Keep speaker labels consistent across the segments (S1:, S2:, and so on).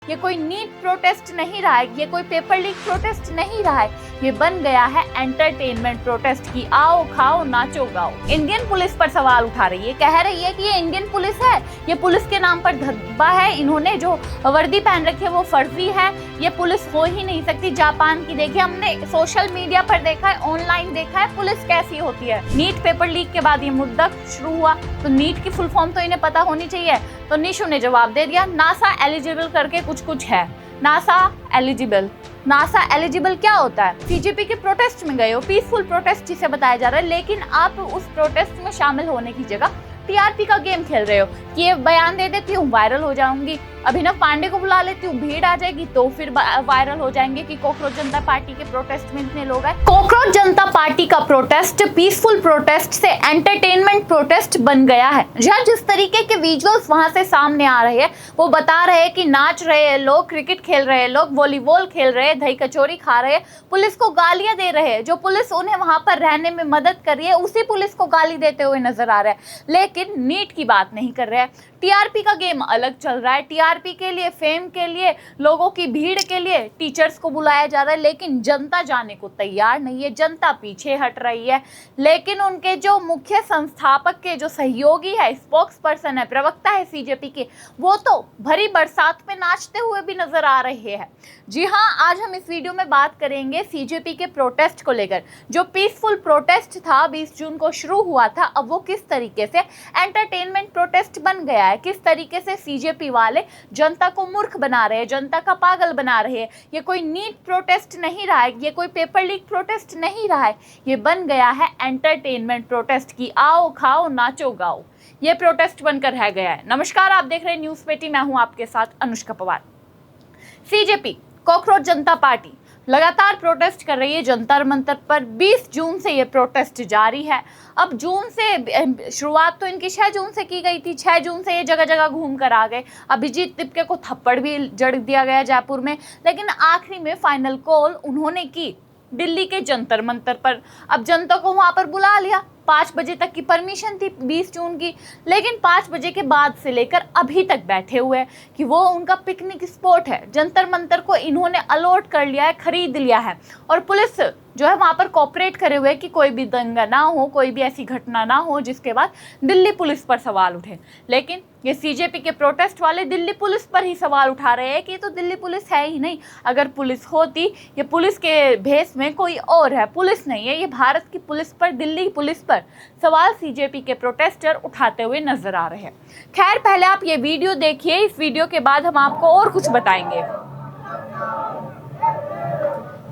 S1: ये कोई NEET protest नहीं रहा है, ये कोई पेपर लीक प्रोटेस्ट नहीं रहा है, ये बन गया है एंटरटेनमेंट प्रोटेस्ट की आओ खाओ नाचो गाओ। इंडियन पुलिस पर सवाल उठा रही है, कह रही है कि ये इंडियन पुलिस है, ये पुलिस के नाम पर धब्बा है, इन्होंने जो वर्दी पहन रखी है वो फर्जी है, ये पुलिस हो ही नहीं सकती। जापान की देखिए, हमने सोशल मीडिया पर देखा है, ऑनलाइन देखा है पुलिस कैसी होती है। नीट पेपर लीक के बाद ये मुद्दा शुरू हुआ तो नीट की फुल फॉर्म तो इन्हें पता होनी चाहिए, तो निशु ने जवाब दे दिया नासा एलिजिबल करके कुछ है। नासा एलिजिबल क्या होता है? सीजेपी के प्रोटेस्ट में गए हो, पीसफुल प्रोटेस्ट जिसे बताया जा रहा है, लेकिन आप उस प्रोटेस्ट में शामिल होने की जगह टीआरपी का गेम खेल रहे हो कि ये बयान दे देती हूँ वायरल हो जाऊंगी, अभिनव पांडे को बुला लेती हूँ भीड़ आ जाएगी तो फिर वायरल हो जाएंगे कि कॉकरोच जनता पार्टी के प्रोटेस्ट में इतने लोग आए। कॉकरोच जनता पार्टी का प्रोटेस्ट पीसफुल प्रोटेस्ट से एंटरटेनमेंट प्रोटेस्ट बन गया है, जहाँ जिस तरीके के विजुअल्स वहां से सामने आ रहे हैं वो बता रहे हैं कि नाच रहे हैं लोग, क्रिकेट खेल रहे हैं लोग, वॉलीबॉल खेल रहे हैं, दही कचौरी खा रहे हैं, पुलिस को गालियां दे रहे हैं, जो पुलिस उन्हें वहां पर रहने में मदद कर रही है उसी पुलिस को गाली देते हुए नजर आ रहा है, लेकिन नीट की बात नहीं कर रहे हैं। टीआरपी का गेम अलग चल रहा है, टीआरपी के लिए, फेम के लिए, लोगों की भीड़ के लिए टीचर्स को बुलाया जा रहा है, लेकिन जनता जाने को तैयार नहीं है, जनता पीछे हट रही है। लेकिन उनके जो मुख्य संस्थापक के जो सहयोगी है, स्पोक्स पर्सन है, प्रवक्ता है सीजेपी के, वो तो भरी बरसात में नाचते हुए भी नजर आ रहे हैं। जी हाँ, आज हम इस वीडियो में बात करेंगे सीजेपी के प्रोटेस्ट को लेकर। जो पीसफुल प्रोटेस्ट था 20 जून को शुरू हुआ था, अब वो किस तरीके से एंटरटेनमेंट प्रोटेस्ट बन गया है, किस तरीके से सीजेपी वाले जनता को मूर्ख बना रहे हैं, जनता का पागल बना रहे हैं। ये कोई नीट प्रोटेस्ट नहीं रहा है, ये कोई पेपर लीक प्रोटेस्ट नहीं रहा है, ये बन गया है एंटरटेनमेंट प्रोटेस्ट की आओ खाओ नाचो गाओ। ये प्रोटेस्ट बनकर रह गया है। नमस्कार, आप देख रहे हैं न्यूज़ पेटी, मैं हूं आपके साथ अनुष्का पवार। सीजेपी कॉकरोच जनता पार्टी लगातार प्रोटेस्ट कर रही है जंतर मंतर पर। 20 जून से ये प्रोटेस्ट जारी है। अब जून से शुरुआत तो इनकी 6 जून से की गई थी, 6 जून से ये जगह जगह घूम कर आ गए। अभिजीत तिपके को थप्पड़ भी जड़ दिया गया जयपुर में, लेकिन आखिरी में फाइनल कॉल उन्होंने की दिल्ली के जंतर मंतर पर। अब जनता को वहां पर बुला लिया, 5 बजे तक की परमिशन थी 20 जून की, लेकिन 5 बजे के बाद से लेकर अभी तक बैठे हुए हैं कि वो उनका पिकनिक स्पॉट है। जंतर मंतर को इन्होंने अलॉट कर लिया है, खरीद लिया है, और पुलिस जो है वहाँ पर कोऑपरेट करे हुए कि कोई भी दंगा ना हो, कोई भी ऐसी घटना ना हो जिसके बाद दिल्ली पुलिस पर सवाल उठे। लेकिन ये सीजेपी के प्रोटेस्ट वाले दिल्ली पुलिस पर ही सवाल उठा रहे हैं कि ये तो दिल्ली पुलिस है ही नहीं। अगर पुलिस होती, ये पुलिस के भेस में कोई और है, पुलिस नहीं है, ये भारत की पुलिस पर, दिल्ली पुलिस पर सवाल सीजेपी के प्रोटेस्टर उठाते हुए नजर आ रहे हैं। खैर, पहले आप ये वीडियो देखिए, इस वीडियो के बाद हम आपको और कुछ बताएंगे।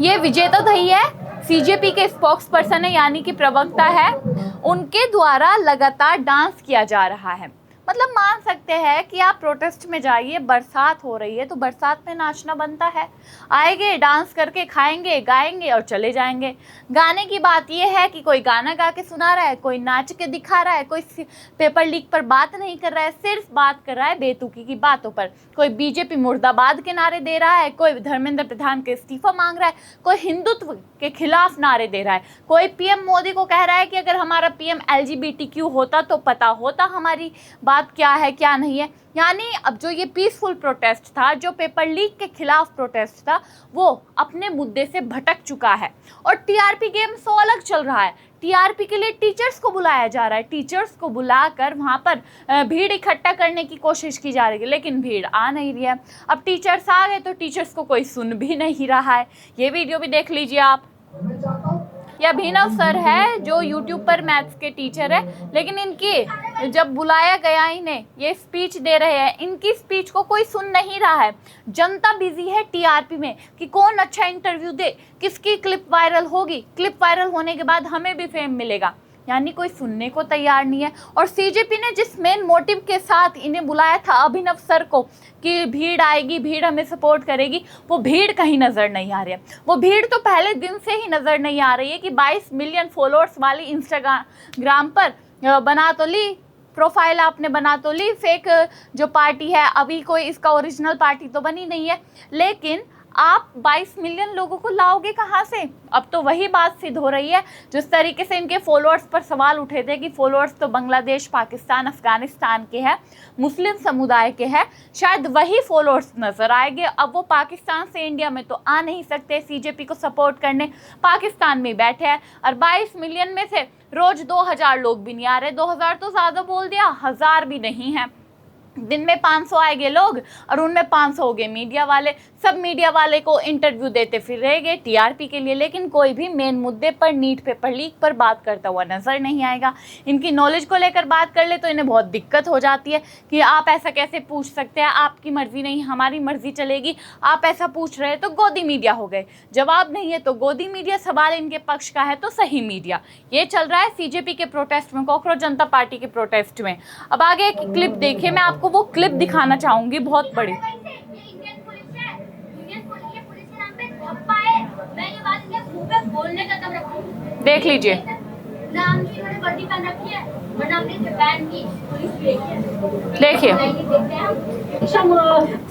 S1: ये विजेता दही है, सीजेपी के स्पोक्स पर्सन है, यानी कि प्रवक्ता है, उनके द्वारा लगातार डांस किया जा रहा है। मतलब मान सकते हैं कि आप प्रोटेस्ट में जाइए, बरसात हो रही है तो बरसात में नाचना बनता है, आएंगे डांस करके खाएंगे गाएंगे और चले जाएंगे। गाने की बात यह है कि कोई गाना गा के सुना रहा है, कोई नाच के दिखा रहा है, कोई पेपर लीक पर बात नहीं कर रहा है, सिर्फ बात कर रहा है बेतुकी की बातों पर। कोई बीजेपी मुर्दाबाद के नारे दे रहा है, कोई धर्मेंद्र प्रधान के इस्तीफा मांग रहा है, कोई हिंदुत्व के खिलाफ नारे दे रहा है, कोई पीएम मोदी को कह रहा है कि अगर हमारा पीएम एलजीबीटीक्यू होता तो पता होता हमारी बात क्या है क्या नहीं है। यानी अब जो ये पीसफुल प्रोटेस्ट था, जो पेपर लीक के खिलाफ प्रोटेस्ट था, वो अपने मुद्दे से भटक चुका है और टीआरपी गेम सो अलग चल रहा है। टीआरपी के लिए टीचर्स को बुलाया जा रहा है, टीचर्स को बुलाकर वहां पर भीड़ इकट्ठा करने की कोशिश की जा रही है, लेकिन भीड़ आ नहीं रही है। अब टीचर्स आ गए तो टीचर्स को कोई सुन भी नहीं रहा है। ये वीडियो भी देख लीजिए आप। ये अभिनव सर है जो यूट्यूब पर मैथ्स के टीचर है, लेकिन इनकी जब बुलाया गया इन्हें, ये स्पीच दे रहे हैं, इनकी स्पीच को कोई सुन नहीं रहा है। जनता बिजी है टीआरपी में कि कौन अच्छा इंटरव्यू दे, किसकी क्लिप वायरल होगी, क्लिप वायरल होने के बाद हमें भी फेम मिलेगा, यानी कोई सुनने को तैयार नहीं है। और सीजेपी ने जिस मेन मोटिव के साथ इन्हें बुलाया था अभिनव सर को कि भीड़ आएगी, भीड़ हमें सपोर्ट करेगी, वो भीड़ कहीं नज़र नहीं आ रही है। वो भीड़ तो पहले दिन से ही नज़र नहीं आ रही है कि 22 मिलियन फॉलोअर्स वाली इंस्टाग्राम पर बना तो ली, प्रोफाइल आपने बना तो ली, फेक जो पार्टी है, अभी कोई इसका ओरिजिनल पार्टी तो बनी नहीं है, लेकिन आप 22 मिलियन लोगों को लाओगे कहाँ से? अब तो वही बात सिद्ध हो रही है जिस तरीके से इनके फॉलोअर्स पर सवाल उठे थे कि फॉलोअर्स तो बांग्लादेश, पाकिस्तान, अफगानिस्तान के हैं, मुस्लिम समुदाय के हैं, शायद वही फॉलोअर्स नजर आएंगे। अब वो पाकिस्तान से इंडिया में तो आ नहीं सकते सीजेपी को सपोर्ट करने, पाकिस्तान में बैठे हैं, और 22 मिलियन में से रोज 2000 लोग भी नहीं आ रहे। 2000 तो ज़्यादा बोल दिया, 1000 भी नहीं है। दिन में 500 आएंगे लोग और उनमें 500 हो गए मीडिया वाले। सब मीडिया वाले को इंटरव्यू देते फिर रहेंगे टीआरपी के लिए, लेकिन कोई भी मेन मुद्दे पर, नीट पेपर लीक पर बात करता हुआ नजर नहीं आएगा। इनकी नॉलेज को लेकर बात कर ले तो इन्हें बहुत दिक्कत हो जाती है कि आप ऐसा कैसे पूछ सकते हैं, आपकी मर्जी नहीं हमारी मर्जी चलेगी, आप ऐसा पूछ रहे हैं तो गोदी मीडिया हो गए, जवाब नहीं है तो गोदी मीडिया, सवाल इनके पक्ष का है तो सही मीडिया। ये चल रहा है सीजेपी के प्रोटेस्ट में, कॉकरोच जनता पार्टी के प्रोटेस्ट में। अब आगे एक क्लिप देखिए, मैं आपको वो क्लिप दिखाना चाहूंगी, बहुत बड़ी। देख लीजिए, देखिए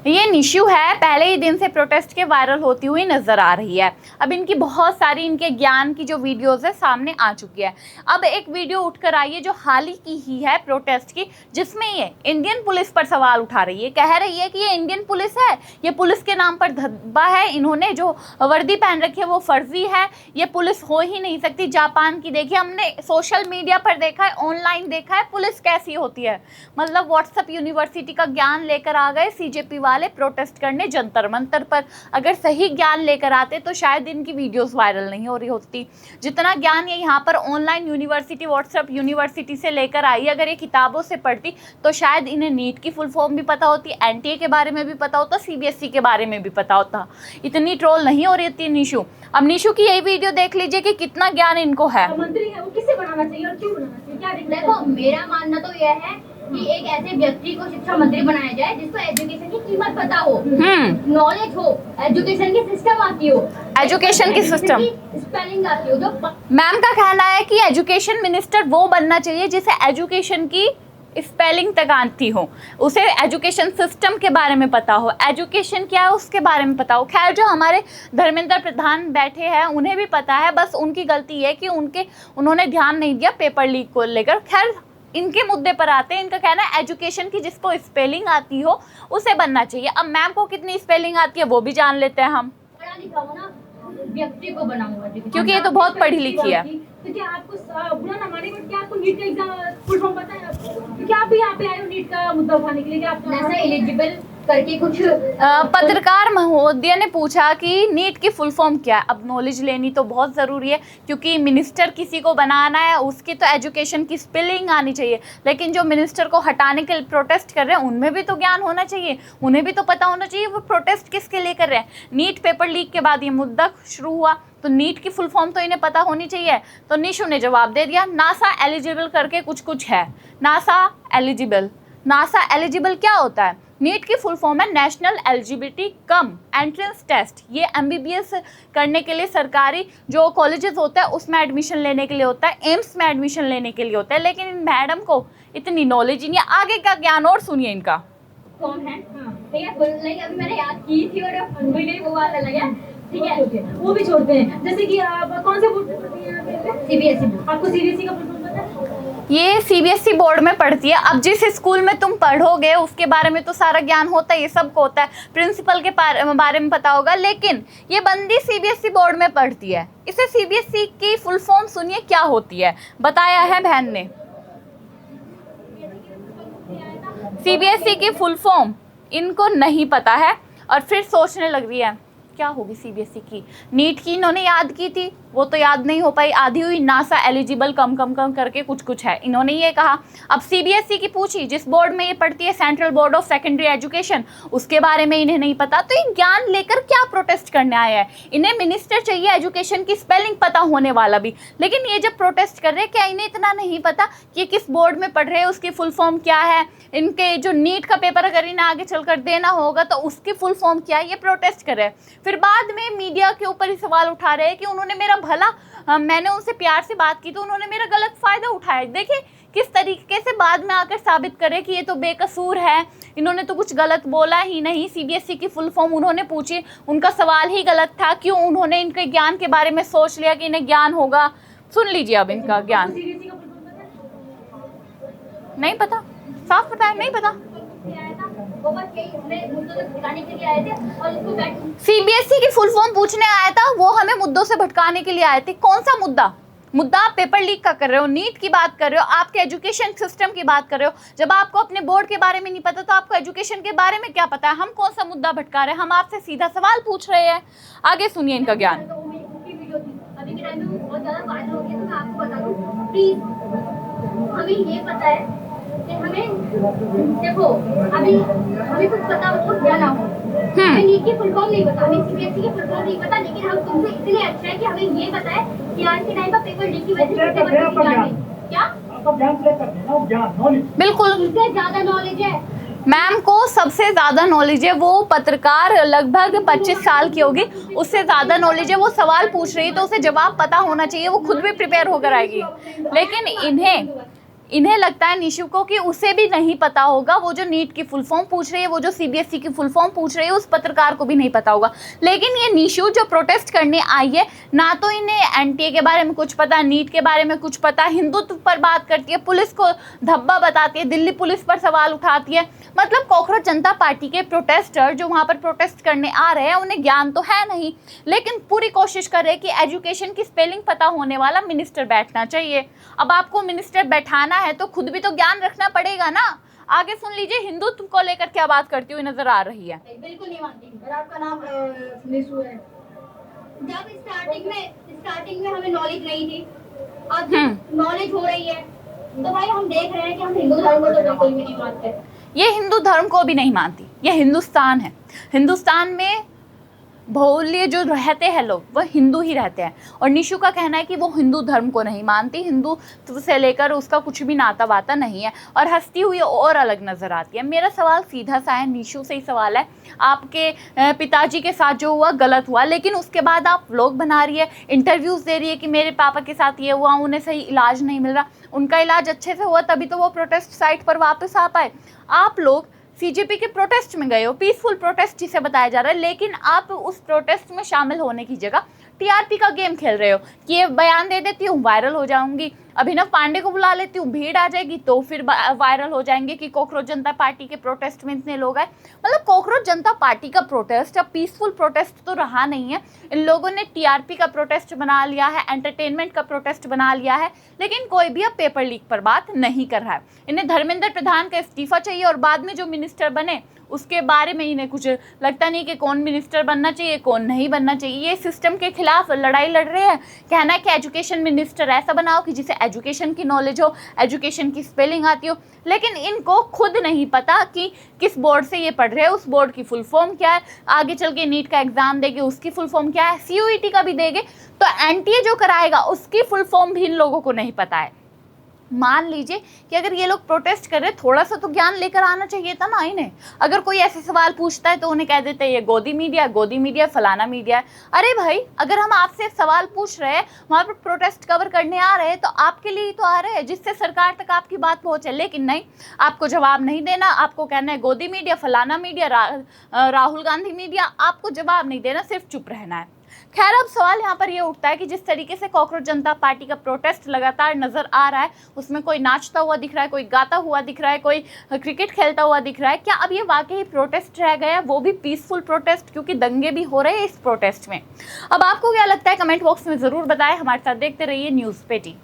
S1: ये निशु है, पहले ही दिन से प्रोटेस्ट के वायरल होती हुई नजर आ रही है। अब इनकी बहुत सारी इनके ज्ञान की जो वीडियोस है सामने आ चुकी है। अब एक वीडियो उठकर आई है जो हाल ही की है प्रोटेस्ट की, जिसमें ये इंडियन पुलिस पर सवाल उठा रही है, कह रही है कि ये इंडियन पुलिस है, ये पुलिस के नाम पर धब्बा है, इन्होंने जो वर्दी पहन रखी है वो फर्जी है, ये पुलिस हो ही नहीं सकती। जापान की देखिए, हमने सोशल मीडिया पर देखा है, ऑनलाइन देखा है पुलिस कैसी होती है। मतलब व्हाट्सएप यूनिवर्सिटी का ज्ञान लेकर आ गए सीजेपी वाले प्रोटेस्ट करने जंतर मंतर पर। अगर सही ज्ञान लेकर आते तो शायद इनकी वीडियोस वायरल नहीं हो रही होती। जितना ज्ञान ये यहाँ पर ऑनलाइन यूनिवर्सिटी, व्हाट्सएप यूनिवर्सिटी से लेकर आई, अगर ये किताबों से पढ़ती तो शायद इन्हें नीट की फुल फॉर्म भी पता होती, एनटीए के बारे में भी पता होता, सीबीएसई के बारे में भी पता होता। इतनी ट्रोल नहीं हो रही थी निशु। अब निशु की यही वीडियो देख लीजिए कि कितना ज्ञान इनको है।
S2: मंत्री है वो किसे बनाना चाहिए और क्यों बनाना चाहिए, क्या
S3: देखो, मेरा मानना तो यह है कि एक ऐसे व्यक्ति को शिक्षा मंत्री बनाया जाए जिसको एजुकेशन की कीमत पता हो, नॉलेज हो, एजुकेशन की सिस्टम आती हो,
S1: एजुकेशन की सिस्टम,
S3: स्पेलिंग आती हो। जो
S1: मैम का कहना है कि एजुकेशन मिनिस्टर वो बनना चाहिए जिसे एजुकेशन की स्पेलिंग तक आती हो, उसे एजुकेशन सिस्टम के बारे में पता हो, एजुकेशन क्या है उसके बारे में पता हो। खैर, जो हमारे धर्मेंद्र प्रधान बैठे हैं उन्हें भी पता है, बस उनकी गलती है कि उन्होंने ध्यान नहीं दिया पेपर लीक को लेकर। खैर, इनके मुद्दे पर आते हैं। इनका कहना है एजुकेशन की जिसको स्पेलिंग आती हो उसे बनना चाहिए। अब मैम को कितनी स्पेलिंग आती है वो भी जान लेते हैं हम।
S3: पढ़ा लिखा हो ना व्यक्ति को बनाऊंगा,
S1: क्योंकि ये तो बहुत पढ़ी लिखी है।
S2: तो क्या आपको बुरा ना माने, बट क्या आपको नीट का एग्जाम फुल फॉर्म पता है आपको? तो क्या आप भी यहाँ पे आए हो नीट का मुद्दा उठाने के लिए? क्या आप
S3: ऐसा एलिजिबल करके कुछ
S1: पत्रकार महोदय ने पूछा कि नीट की फुल फॉर्म क्या है। अब नॉलेज लेनी तो बहुत ज़रूरी है, क्योंकि मिनिस्टर किसी को बनाना है उसकी तो एजुकेशन की स्पेलिंग आनी चाहिए, लेकिन जो मिनिस्टर को हटाने के लिए प्रोटेस्ट कर रहे हैं उनमें भी तो ज्ञान होना चाहिए, उन्हें भी तो पता होना चाहिए वो प्रोटेस्ट किसके लिए कर रहे हैं। नीट पेपर लीक के बाद ये मुद्दा शुरू हुआ तो नीट की फुल फॉर्म तो इन्हें पता होनी चाहिए। तो निशु ने जवाब दे दिया, नासा एलिजिबल करके कुछ है। नासा एलिजिबल क्या होता है? नीट की फुल फॉर्म है national eligibility cum entrance test. ये एमबीबीएस करने के लिए सरकारी जो कॉलेजेस होता है उसमें एडमिशन लेने के लिए होता है, एम्स में एडमिशन लेने के लिए होता है। लेकिन इन मैडम को इतनी नॉलेज ही नहीं है। आगे का ज्ञान और सुनिए इनका।
S3: कौन है? ठीक है, अभी मैंने याद की थी और वो वाला लगा। ठीक है,
S2: वो भी छोड़ते हैं। जैसे कि आप कौन से बोर्ड में पढ़ती हैं?
S3: CBSE board.
S2: आपको सीबीएसई का फुल फॉर्म पता है?
S1: ये सीबीएसई बोर्ड में पढ़ती है। अब जिस स्कूल में तुम पढ़ोगे उसके बारे में तो सारा ज्ञान होता है, ये सबको होता है, प्रिंसिपल के बारे में पता होगा। लेकिन ये बंदी सीबीएसई बोर्ड में पढ़ती है। इसे सीबीएसई की फुल फॉर्म सुनिए क्या होती है, बताया है बहन ने। सीबीएसई की फुल फॉर्म इनको नहीं पता है और फिर सोचने लग रही है क्या होगी सीबीएसई की। नीट की इन्होंने याद की थी, वो तो याद नहीं हो पाई, आधी हुई। नासा एलिजिबल कम करके कुछ है, इन्होंने ये कहा। अब सीबीएसई की पूछी, जिस बोर्ड में ये पढ़ती है central board of secondary education, उसके बारे में इन्हें नहीं पता। तो ये ज्ञान लेकर क्या प्रोटेस्ट करने आया है? इन्हें मिनिस्टर चाहिए एजुकेशन की स्पेलिंग पता होने वाला भी। लेकिन ये जब प्रोटेस्ट कर रहे हैं, क्या इन्हें इतना नहीं पता कि ये किस बोर्ड में पढ़ रहे हैं, उसकी फुल फॉर्म क्या है? इनके जो नीट का पेपर अगर इन्हें आगे चलकर देना होगा तो उसकी फुल फॉर्म क्या है? ये प्रोटेस्ट कर रहे हैं। फिर बाद में मीडिया के ऊपर ही सवाल उठा रहे हैं कि उन्होंने मेरा भला, मैंने उनसे प्यार से बात की तो उन्होंने मेरा गलत फायदा उठाया। देखिए किस तरीके से बाद में आकर साबित करे कि ये तो बेकसूर है, इन्होंने तो कुछ गलत बोला ही नहीं। सीबीएसई की फुल फॉर्म उन्होंने पूछी, उनका सवाल ही गलत था, क्यों उन्होंने इनके ज्ञान के बारे में सोच लिया कि इन्हें ज्ञान होगा। सुन लीजिए अब इनका ज्ञान।
S2: सीबीएसई का फुल फॉर्म पता है?
S1: नहीं पता, साफ पता है, नहीं पता।
S3: वो बस यही हमें मुद्दों से भटकाने के लिए आए थे और इसको बैठ
S1: सीबीएसई की फुल फॉर्म पूछने आया था, वो हमें मुद्दों से भटकाने के लिए आए थे। कौन सा मुद्दा? मुद्दा आप पेपर लीक का कर रहे हो, नीट की बात कर रहे हो, आपके एजुकेशन सिस्टम की बात कर रहे हो। जब आपको अपने बोर्ड के बारे में नहीं पता तो आपको एजुकेशन के बारे में क्या पता है? हम कौन सा मुद्दा भटका रहे हैं? हम आपसे सीधा सवाल पूछ रहे हैं। आगे सुनिए इनका ज्ञान।
S3: तो वो मेरी खुद की वीडियो थी, अभी के टाइम में वो बहुत ज्यादा वायरल हो गई, तो मैं आपको बता दूं प्लीज। हमें ये पता है कि हमें देखो अभी हमें कुछ पता हो या ना हो, हमें नीट की फुल फॉर्म नहीं पता, हमें सीबीएसई की फुल फॉर्म नहीं पता, लेकिन हम तुमसे इतने अच्छे हैं कि हमें ये पता है कि आज के टाइम पर पेपर लीक की वजह से कितने बच्चों की जान गई। क्या
S1: बिल्कुल,
S3: उससे ज्यादा नॉलेज है।
S1: मैम को सबसे ज़्यादा नॉलेज है, वो पत्रकार लगभग 25 साल की होगी, उससे ज़्यादा नॉलेज है। वो सवाल पूछ रही है तो उसे जवाब पता होना चाहिए, वो खुद भी प्रिपेयर होकर आएगी। लेकिन इन्हें लगता है निशु को कि उसे भी नहीं पता होगा। वो जो नीट की फुल फॉर्म पूछ रही है, वो जो सीबीएसई की फुल फॉर्म पूछ रही है, उस पत्रकार को भी नहीं पता होगा। लेकिन ये निशु जो प्रोटेस्ट करने आई है, ना तो इन्हें एनटीए के बारे में कुछ पता, नीट के बारे में कुछ पता, हिंदुत्व पर बात करती है, पुलिस को धब्बा बताती है, दिल्ली पुलिस पर सवाल उठाती है। मतलब कॉकरोच जनता पार्टी के प्रोटेस्टर जो वहाँ पर प्रोटेस्ट करने आ रहे हैं, उन्हें ज्ञान तो है नहीं, लेकिन पूरी कोशिश कर रहे हैं कि एजुकेशन की स्पेलिंग पता होने वाला मिनिस्टर बैठना चाहिए। अब आपको मिनिस्टर बैठाना है तो खुद भी तो ज्ञान रखना पड़ेगा ना। आगे सुन लीजिए हिंदुत्व को लेकर क्या बात करती हुई नजर आ रही है।
S3: बिल्कुल नहीं मानती।
S2: और आपका नाम निशु है।
S3: जब स्टार्टिंग में हमें नॉलेज नहीं थी, अब नॉलेज हो रही है, तो भाई हम देख रहे हैं कि हम हिंदू धर्म को तो बिल्कुल भी नहीं मानते।
S1: ये हिंदू धर्म को भी नहीं मानती, ये हिंदुस्तान है। हिंदुस्तान में बहुल्य जो रहते हैं लोग, वह हिंदू ही रहते हैं। और निशु का कहना है कि वो हिंदू धर्म को नहीं मानती, हिंदू से लेकर उसका कुछ भी नाता वाता नहीं है, और हंसती हुई और अलग नज़र आती है। मेरा सवाल सीधा सा है, निशु से ही सवाल है, आपके पिताजी के साथ जो हुआ गलत हुआ, लेकिन उसके बाद आप व्लॉग बना रही है, इंटरव्यूज़ दे रही है कि मेरे पापा के साथ ये हुआ, उन्हें सही इलाज नहीं मिल रहा। उनका इलाज अच्छे से हुआ तभी तो वो प्रोटेस्ट साइट पर वापस आ पाए। आप लोग सीजेपी के प्रोटेस्ट में गए हो, पीसफुल प्रोटेस्ट जिसे बताया जा रहा है, लेकिन आप उस प्रोटेस्ट में शामिल होने की जगह टीआरपी का गेम खेल रहे हो कि ये बयान दे देती हूँ वायरल हो जाऊंगी, अभिनव पांडे को बुला लेती हूँ भीड़ आ जाएगी तो फिर वायरल हो जाएंगे कि कॉकरोच जनता पार्टी के प्रोटेस्ट में इतने लोग आए। मतलब कॉकरोच जनता पार्टी का प्रोटेस्ट अब पीसफुल प्रोटेस्ट तो रहा नहीं है। इन लोगों ने टीआरपी का प्रोटेस्ट बना लिया है, एंटरटेनमेंट का प्रोटेस्ट बना लिया है, लेकिन कोई भी अब पेपर लीक पर बात नहीं कर रहा है। इन्हें धर्मेंद्र प्रधान का इस्तीफा चाहिए और बाद में जो मिनिस्टर बने उसके बारे में इन्हें कुछ लगता नहीं कि कौन मिनिस्टर बनना चाहिए, कौन नहीं बनना चाहिए। ये सिस्टम के खिलाफ लड़ाई लड़ रहे हैं। कहना है कि एजुकेशन मिनिस्टर ऐसा बनाओ कि जिसे एजुकेशन की नॉलेज हो, एजुकेशन की स्पेलिंग आती हो, लेकिन इनको खुद नहीं पता कि किस बोर्ड से ये पढ़ रहे हैं, उस बोर्ड की फुल फॉर्म क्या है, आगे चल के नीट का एग्जाम देंगे उसकी फुल फॉर्म क्या है, सीयूईटी का भी देंगे तो एनटीए जो कराएगा उसकी फुल फॉर्म भी इन लोगों को नहीं पता है। मान लीजिए कि अगर ये लोग प्रोटेस्ट कर रहे, थोड़ा सा तो ज्ञान लेकर आना चाहिए था ना इन्हें। अगर कोई ऐसे सवाल पूछता है तो उन्हें कह देते हैं ये गोदी मीडिया फलाना मीडिया है। अरे भाई, अगर हम आपसे सवाल पूछ रहे हैं, वहाँ पर प्रोटेस्ट कवर करने आ रहे हैं, तो आपके लिए ही तो आ रहे हैं जिससे सरकार तक आपकी बात पहुँचे। लेकिन नहीं, आपको जवाब नहीं देना, आपको कहना है गोदी मीडिया, फलाना मीडिया, राहुल गांधी मीडिया, आपको जवाब नहीं देना, सिर्फ चुप रहना है। खैर, अब सवाल यहाँ पर ये उठता है कि जिस तरीके से कॉकरोच जनता पार्टी का प्रोटेस्ट लगातार नजर आ रहा है, उसमें कोई नाचता हुआ दिख रहा है, कोई गाता हुआ दिख रहा है, कोई क्रिकेट खेलता हुआ दिख रहा है, क्या अब ये वाकई प्रोटेस्ट रह गया, वो भी पीसफुल प्रोटेस्ट, क्योंकि दंगे भी हो रहे हैं इस प्रोटेस्ट में। अब आपको क्या लगता है कमेंट बॉक्स में ज़रूर बताएं। हमारे साथ देखते रहिए न्यूज़ पेटी।